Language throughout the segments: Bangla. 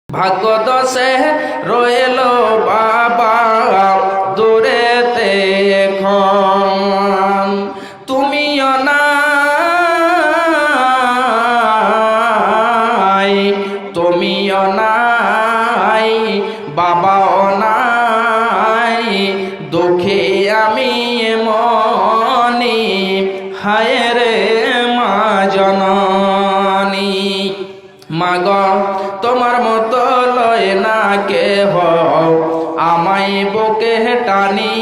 ভাগ্য দশে রইল বাবা দূরেতে এখন, তুমিও নাই, তুমিও নাই, বাবাও নাই, দুঃখে আমি মনি, হায় রে মা জননী। মাগ তোমার মতো লয় না কেহ আমায় বুকে টানি,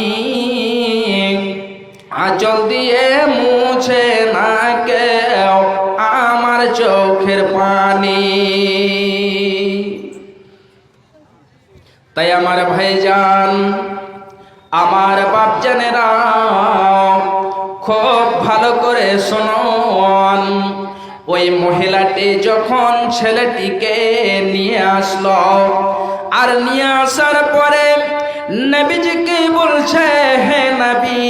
আঁচল দিয়ে মুছে না কেউ আমার চোখের পানি। তাই আমার ভাইজান, আমার বাপজানেরা খুব ভালো করে শুনুন। ওই মহিলাটি যখন ছেলেটিকে নিয়ে আসলো, আর নিয়ে আসার পরে নবীজিকে বলছে, হে নবী,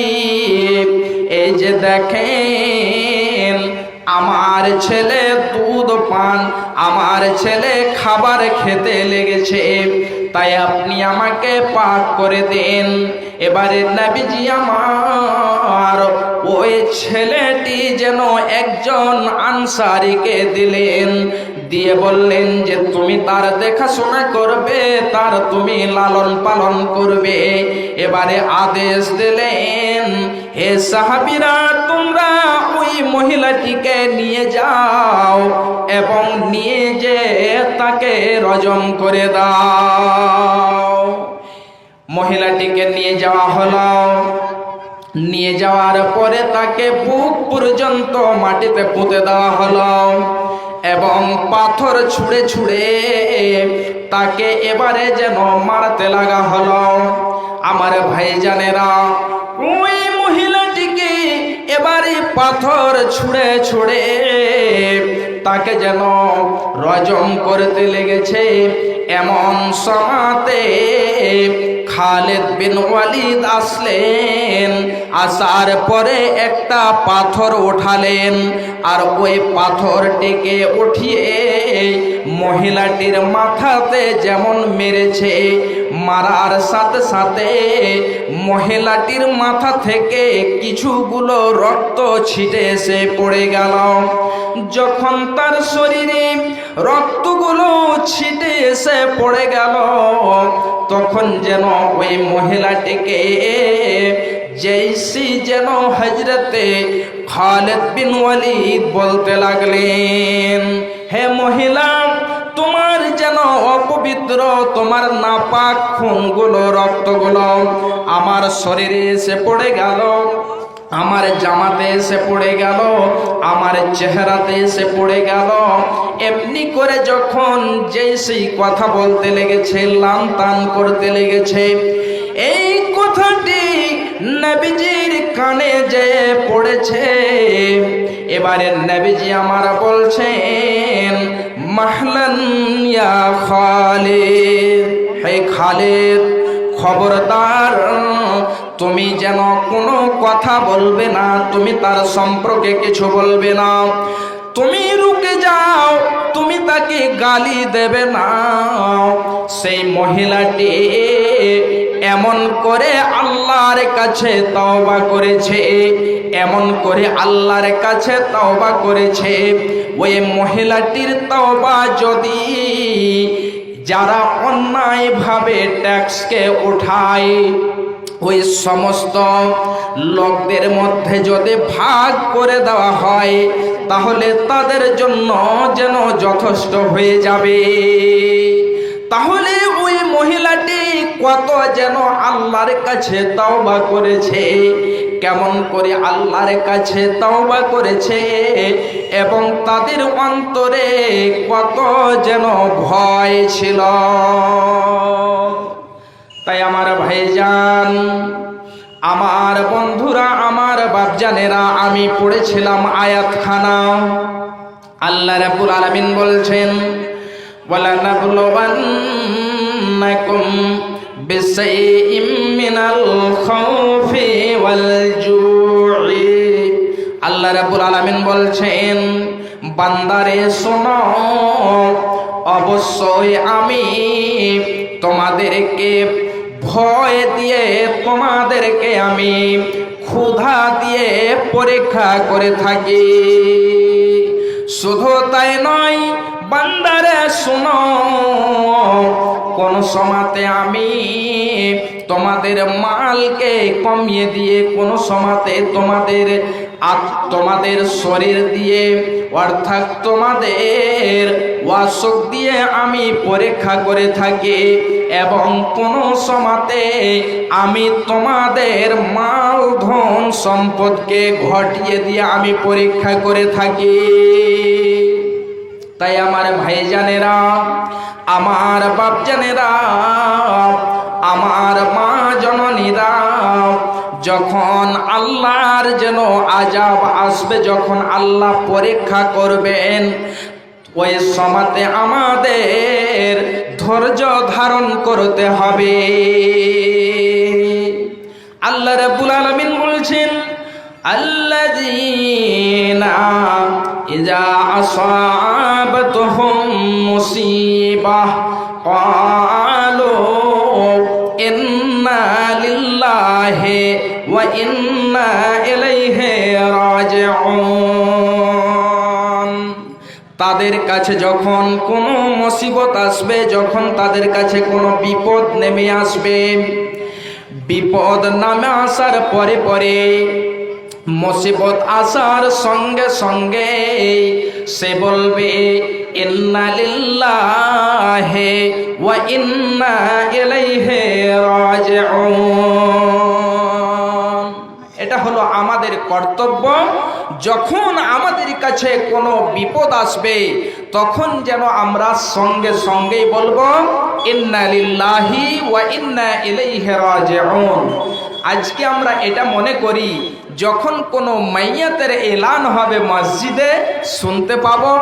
এই যে দেখেন আমার ছেলে দুধ পান, আমার ছেলে খাবার খেতে লেগেছে, তাই আপনি আমাকে পাক করে দেন। এবারে নবীজি আমার ওই ছেলেটি যেন একজন আনসারীকে দিলেন, দিয়ে বললেন যে তুমি তার দেখাশোনা করবে, তার তুমি লালন পালন করবে। এবারে আদেশ দিলেন, হে সাহাবীরা, তোমরা ওই মহিলাটিকে নিয়ে যাও এবং নিয়ে যে তাকে রজম করে দাও। মহিলাটিকে নিয়ে যাওয়া হলো। নিয়ে যাওয়ার পরে তাকে বুক পর্যন্ত মাটিতে পুঁতে দেওয়া হলো এবং পাথর ছুঁড়ে ছুঁড়ে তাকে এবারে যেন মারতে লাগা হলো। আমার ভাইজানেরা, ওই মহিলাটিকে এবারে পাথর ছুঁড়ে ছুঁড়ে তাকে যেন রজম করতে লেগেছে। এমন সময়তে খালিদ বিন ওয়ালিদ আসলেন। আসার পরে একটা পাথর উঠালেন, আর ওই পাথরটিকে উঠিয়ে মহিলাটির মাথাতে যেমন মেরেছে, মারার সাথে সাথে মহিলাটির মাথা থেকে কিছুগুলো রক্ত ছিটে এসে পড়ে গেল। যখন তার শরীরে রক্তগুলো ছিটে এসে পড়ে গেল, তখন যেন ওই মহিলাটিকে জৈসি যেন হযরতে খালিদ বিন ওয়ালিদ বলতে লাগলেন, হে মহিলা, তোমার যেন অপবিত্র, তোমার নাপাক খুনগুলো, রক্তগুলো আমার শরীরে এসে পড়ে গেল, আমার জামাতে এসে পড়ে গেল, আমার চেহারাতে এসে পড়ে গেল। এমনি করে যখন যেই সেই কথা বলতে লেগেছে, লান তান করতে লেগেছে, এই কথাটি নবীজির কানে যে পড়েছে। এবারে নবীজি আমার বলছেন, মাহলান ইয়া খালিদ, হে খালিদ, খবরদার, তুমি যেন কোনো কথা বলবে না, তুমি তার সম্পর্কে কিছু বলবে না, তুমি রুকে যাও, তুমি তাকে গালি দেবে না। সেই মহিলাটি এমন করে আল্লাহর কাছে তওবা করেছে, এমন করে আল্লাহর কাছে তওবা করেছে। ওই মহিলাটির তওবা যদি যারা অন্যায়ভাবে ট্যাক্সকে উঠায়, ওই সমস্ত লোকদের মধ্যে যদি ভাগ করে দেওয়া হয়, তাহলে তাদের জন্য যেন যথেষ্ট হয়ে যাবে। তাহলে ওই মহিলাটি কত যেন আল্লাহর কাছে তওবা করেছে, কেমন করে আল্লাহর কাছে তওবা করেছে, এবং তাদের অন্তরে কত যেন ভয় ছিল। তাই আমার ভাইজান, আমার বন্ধুরা, আমার বাপজানেরা, আমি পড়েছিলাম আয়াতখানা। আল্লাহ রাব্বুল আলামিন বলছেন, ওয়ালানাবলুওয়ান্নাকুম বিশাইইম মিনাল খাউফি ওয়াল জু'i। আল্লাহ রাব্বুল আলামিন বলছেন, বান্দারে শোনো, অবশ্যই আমি তোমাদেরকে ভয় দিয়ে, তোমাদেরকে আমি ক্ষুধা দিয়ে পরীক্ষা করে থাকি। শুধু তাই নয় বান্দারে শুনো, কোন সময়তে আমি তোমাদের মালকে কমিয়ে দিয়ে, কোন সময়তে তোমাদের শরীর দিয়ে, অর্থাৎ তোমাদের ওয়াসক দিয়ে আমি পরীক্ষা করে থাকি, এবং কোন সময়তে আমি তোমাদের মাল ধন সম্পদকে ঘটিয়ে দিয়ে আমি পরীক্ষা করে থাকি। তাই আমার ভাইজানেরা, আমার বাপজানেরা, আমার মা জননীরা, যখন আল্লাহর যেন আযাব আসবে, যখন আল্লাহ পরীক্ষা করবেন, ওই সময়তে আমাদের ধৈর্য ধারণ করতে হবে। আল্লাহ রাব্বুল আলামিন বলছেন, আল্লাযীনা ইযা আসাবাতহুম মুসিবাহ ক্বালু ইন্না লিল্লাহি ওয়া ইন্না ইলাইহি রাজিউন। তাদের কাছে যখন কোনো মুসিবত আসবে, যখন তাদের কাছে কোনো বিপদ নেমে আসবে, বিপদ নামে আসার পরে পরে, মুসিবত আসার সঙ্গে সঙ্গে সে বলবে ইন্না লিল্লাহি ওয়া ইন্না ইলাইহি রাজিউন। এটা হলো আমাদের কর্তব্য। যখন আমাদের কাছে কোনো বিপদ আসবে, তখন যেন আমরা সঙ্গে সঙ্গেই বলবো ইন্না লিল্লাহি ওয়া ইন্না ইলাইহি রাজিউন। আজকে আমরা এটা মনে করি, যখন কোনো মাইয়াতের এলান হবে মসজিদে শুনতে পাবো,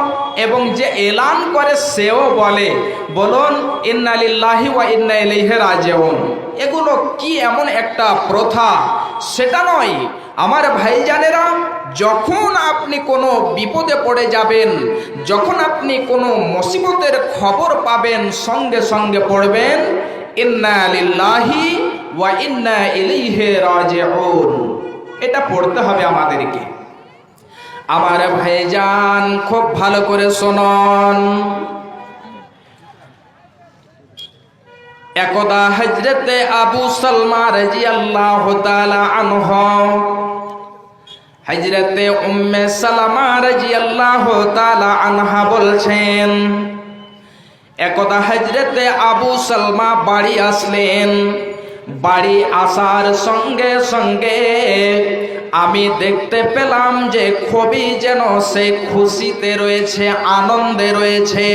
এবং যে এলান করে সেও বলে, বলুন ইন্না লিল্লাহি ওয়া ইন্না ইলাইহি রাজিউন। এগুলো কি এমন একটা প্রথা? সেটা নয় আমার ভাইজানেরা। যখন আপনি কোনো বিপদে পড়ে যাবেন, যখন আপনি কোনো মুসিবতের খবর পাবেন, সঙ্গে সঙ্গে পড়বেন ইন্না লিল্লাহি ওয়া ইন্না ইলাইহি রাজিউন। এটা পড়তে হবে আমাদেরকে। আমার ভাইজান খুব ভালো করে শুনুন। একদা হযরতে আবু সালমা রাদিয়াল্লাহু তাআলা আনহু, হযরতে উম্মে সালামা রাদিয়াল্লাহু তাআলা আনহা বলছেন, একদা হযরতে আবু সালমা বাড়ি আসলেন। বাড়ি আসার সঙ্গে সঙ্গে আমি দেখতে পেলাম যে খুবই যেন সে খুশিতে রয়েছে, আনন্দে রয়েছে।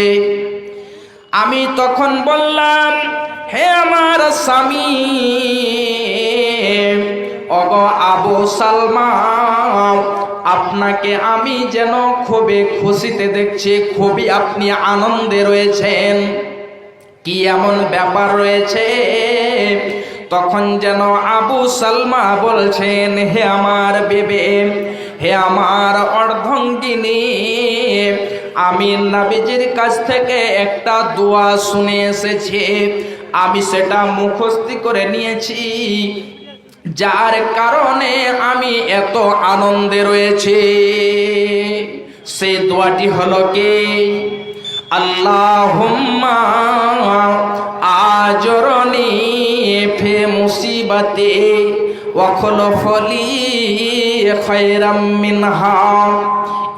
আমি তখন বললাম, হে আমার স্বামী, ওগো আবু সালমা, আপনাকে আমি যেন খুবই খুশিতে দেখছি, খুবই আপনি আনন্দে রয়েছেন, কি এমন ব্যাপার রয়েছে? তখন যেন আবু সালমা বলছেন, হে আমার বেবে, হে আমার অর্ধাঙ্গিনী, আমি নবীজির কাছ থেকে একটা দোয়া শুনে এসেছি, আমি সেটা মুখস্থ করে নিয়েছি, যার কারণে আমি এত আনন্দে রয়েছি। সেই দোয়াটি হলো কি? আল্লাহুম্মা আজরনি ফি মুসিবাতি ওয়া খুলফ লি খায়রাম মিনহা।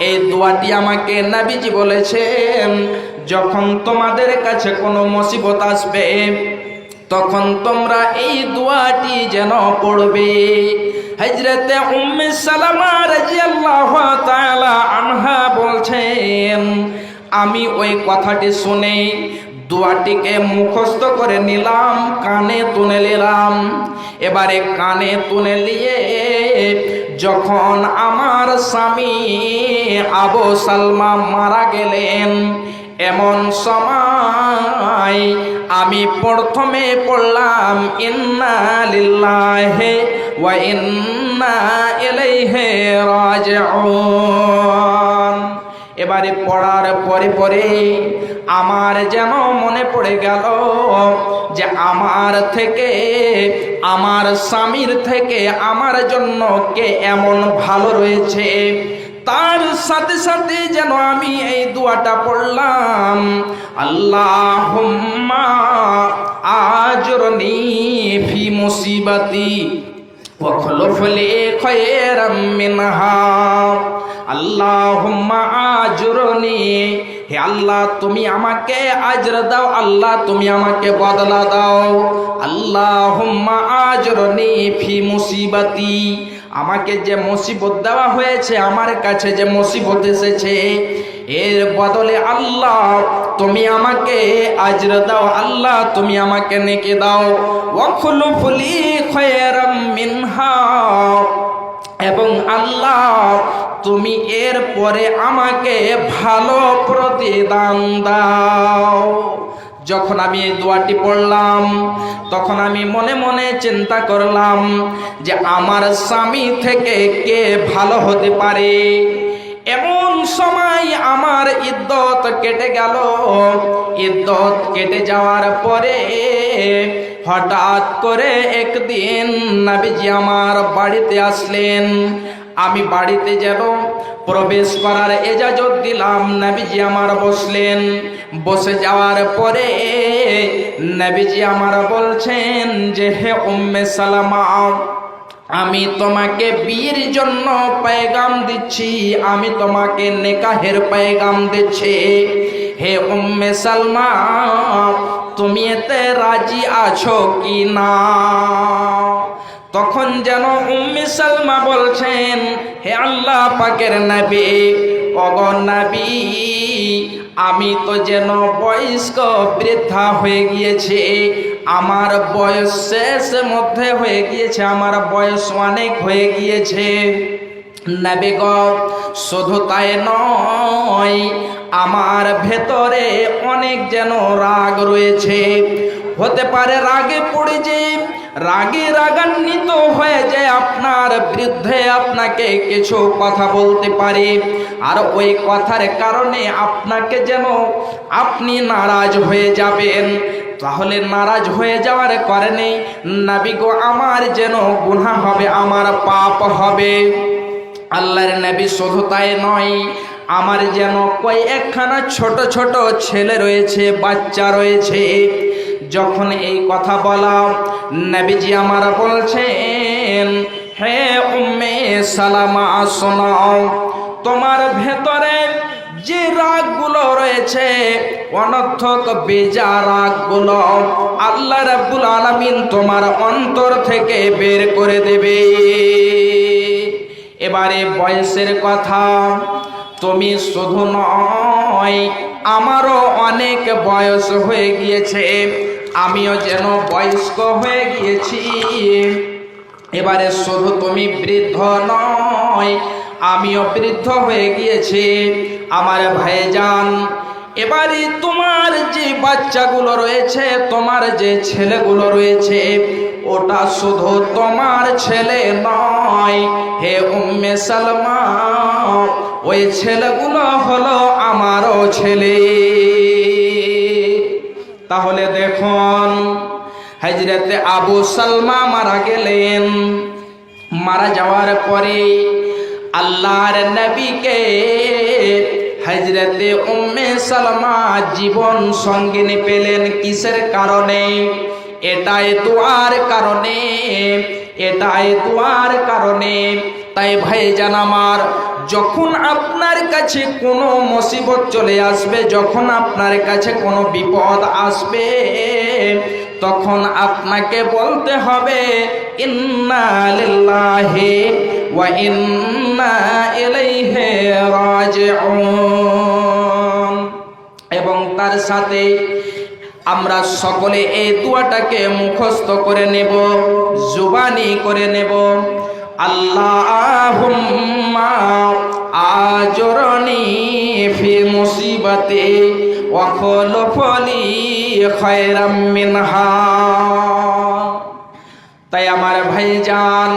এই দোয়াটি আমাকে নবীজি বলেছেন, যখন তোমাদের কাছে কোনো মুসিবত আসবে, তখন তোমরা এই দোয়াটি যেন পড়বে। হযরতে উম্মে সালামা রাদিয়াল্লাহু তাআলা আনহা বলছেন, আমি ওই কথাটি শুনে দোয়াটিকে মুখস্থ করে নিলাম, কানে তুলে নিলাম। এবারে কানে তুলে নিয়ে যখন আমার স্বামী আবু সালমা মারা গেলেন, এমন সময় আমি প্রথমে পড়লাম ইন্না লিল্লাহি ওয়া ইন্না ইলাইহি রাজিউন। এবারে পড়ার পরে পরে আমার যেন মনে পড়ে গেল যে আমার থেকে, আমার স্বামীর থেকে আমার জন্য কে এমন ভালো রয়েছে। তার সাথে সাথে যেন আমি এই দোয়াটা পড়লাম, আল্লাহুম্মা আজরনি ফি মুসিবাতি ওয়াখলুফ লি খায়রাম মিনহা। আল্লাহুম্মা আজরনি, হে আল্লাহ তুমি আমাকে আজর দাও, আল্লাহ তুমি আমাকে বদলা দাও। আল্লাহুম্মা আজরনি ফি মুসিবাতি, আমাকে যে মুসিবত দেওয়া হয়েছে, আমার কাছে যে মুসিবত এসেছে, এর বদলে আল্লাহ তুমি আমাকে আজর দাও, আল্লাহ তুমি আমাকে নেকি দাও। ওয়াখলুফ লি খায়রাম মিনহা, এবং আল্লাহ তুমি এর পরে আমাকে ভালো প্রতিদান দাও। যখন আমি এই দোয়াটি পড়লাম তখন আমি মনে মনে চিন্তা করলাম যে আমার স্বামী থেকে কে ভালো হতে পারে। এমন সময় আমার ইদ্যত কেটে গেল। ইদ্যত কেটে যাওয়ার পরে হঠাৎ করে একদিন নবীজি আমার বাড়িতে আসলেন। আমি বাড়িতে যেন প্রবেশ করার ইজাজত দিলাম, নবীজি আমার বসলেন। বসে যাওয়ার পরে নবীজি আমার বলছেন যে হে উম্মে সালামা, আমি তোমাকে বিয়ের জন্য পেগাম দিচ্ছি, আমি তোমাকে নেকাহের পেগাম দিচ্ছি। হে উম্মে সালমা, তুমি এতে রাজি আছো কি না? তখন যেন উম্মে সালমা বলছেন, হে আল্লাহ পাকের নবী, ওগো নবী, আমি তো যেন বয়স্ক বৃদ্ধা হয়ে গিয়েছে, আমার বয়স শেষ মধ্যে হয়ে গিয়েছে, আমার বয়স অনেক হয়ে গিয়েছে। নবী গো, শুধু তাই নয়, আমার ভেতরে অনেক যেন রাগ রয়েছে। হতে পারে রাগে পড়ে যে রাগে রাগান্বিত হয়ে যায় আপনার বিরুদ্ধে আপনাকে কিছু কথা বলতে পারে, আর ওই কথার কারণে আপনাকে যেন আপনি নারাজ হয়ে যাবেন। তাহলে নারাজ হয়ে যাওয়ার কারণে নবী গো, আমার যেন গুনাহ হবে, আমার পাপ হবে। আল্লাহর নবী শুধু তাই নয়, আমার যেন কয়েকখানা ছোট ছোট ছেলে রয়েছে, বাচ্চা রয়েছে। যখন এই কথা বলা, নবীজি আমার বলছেন, হে উম্মে সালামা শোনো, তোমার ভেতরে যে রাগগুলো রয়েছে, অনর্থক বেজা রাগগুলো আল্লাহ রাব্বুল আলামিন তোমার অন্তর থেকে বের করে দেবে। এবারে বয়সের কথা, তুমি শুধু নয়, আমারও অনেক বয়স হয়ে গিয়েছে, আমিও যেন বয়স্ক হয়ে গিয়েছি। এবারে শুধু তুমি বৃদ্ধ নয়, আমিও বৃদ্ধ হয়ে গিয়েছি। আমার ভাইজান, এবারে তোমার যে বাচ্চাগুলো রয়েছে, তোমার যে ছেলেগুলো রয়েছে, ওটা শুধু তোমার ছেলে নয় হে উম্মে সালমা, ওই ছেলেগুলো হলো আমারও ছেলে। তাহলে দেখুন, হযরতে আবু সালমা মারা গেলেন। মারা যাওয়ার পরে আল্লাহর নবীকে হযরতে উম্মে সালমা জীবন সঙ্গিনী পেলেন। কিসের কারণে? এটাই দুয়ার কারণে, এটাই দুয়ার কারণে। তাই ভাইজান আমার, যখন আপনার কাছে কোনো মুসিবত চলে আসবে, যখন আপনার কাছে কোনো বিপদ আসবে, তখন আপনাকে বলতে হবে ইন্না লিল্লাহি ওয়া ইন্না ইলাইহি রাজিউন। এবং তার সাথে আমরা সকলে এই দোয়াটাকে মুখস্থ করে নেব, জুবানি করে নেব। আল্লাহুম্মা আজরনি ফি মুসিবাতি ওয়া খলুফ লি খায়রাম মিনহা। তাই আমার ভাইজান,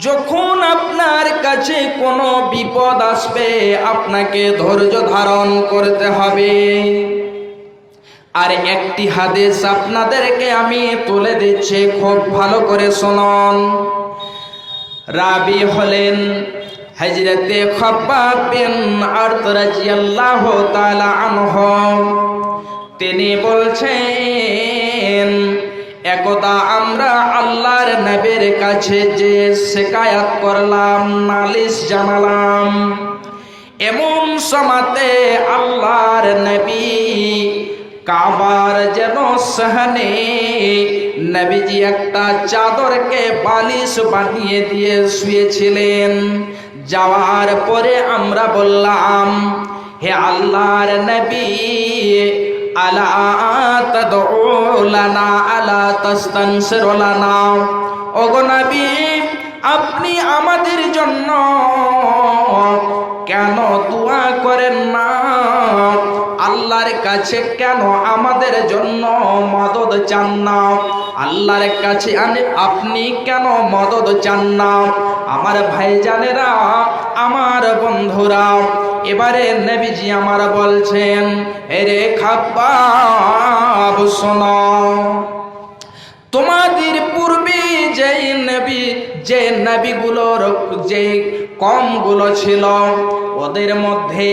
যখন আপনার কাছে কোনো বিপদ আসবে আপনাকে ধৈর্য ধারণ করতে হবে। আর একটি হাদিস আপনাদেরকে আমি তুলে দিচ্ছি, খুব ভালো করে শুনুন। রাবি হলেন হযরতে খাব্বাব বিন আরত রাদিয়াল্লাহু তাআলা আনহু। তিনি বলছেন, একদা আমরা আল্লাহর নবীর কাছে যে শিকায়াত করলাম, নালিশ জানালাম, এমন সময়তে আল্লাহর নবী কাবার যেন সাহানে নবীজি একটা চাদরকে বালিশ বানিয়ে দিয়ে শুয়েছিলেন। যাওয়ার পরে আমরা বললাম, হে আল্লাহর নবী, আলা তাদউ লানা আলা তাস্তানসিরু লানা, ওগো নবী আপনি আমাদের জন্য কেন দোয়া করেন না? আল্লাহর কাছে কেন আমাদের জন্য মদদ চান না? আল্লাহর কাছে আপনি কেন মদদ চান না? আমার ভাইজানেরা, আমার বন্ধুরা, এবারে নবীজি আমার বলছেন, রে খাব্বাব শোনো, তোমাদের পূর্বে যে নবীগুলোর যে কমগুলো ছিল, ওদের মধ্যে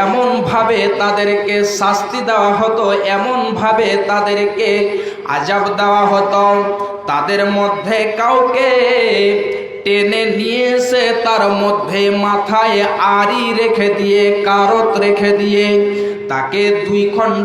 এমন ভাবে তাদেরকে শাস্তি দেওয়া হতো, এমন ভাবে তাদেরকে আযাব দেওয়া হতো, তাদের মধ্যে কাউকে টেনে নিয়ে এসে তার মধ্যে মাথায় আড়ি রেখে দিয়ে, কারত রেখে দিয়ে তাকে দুই খণ্ড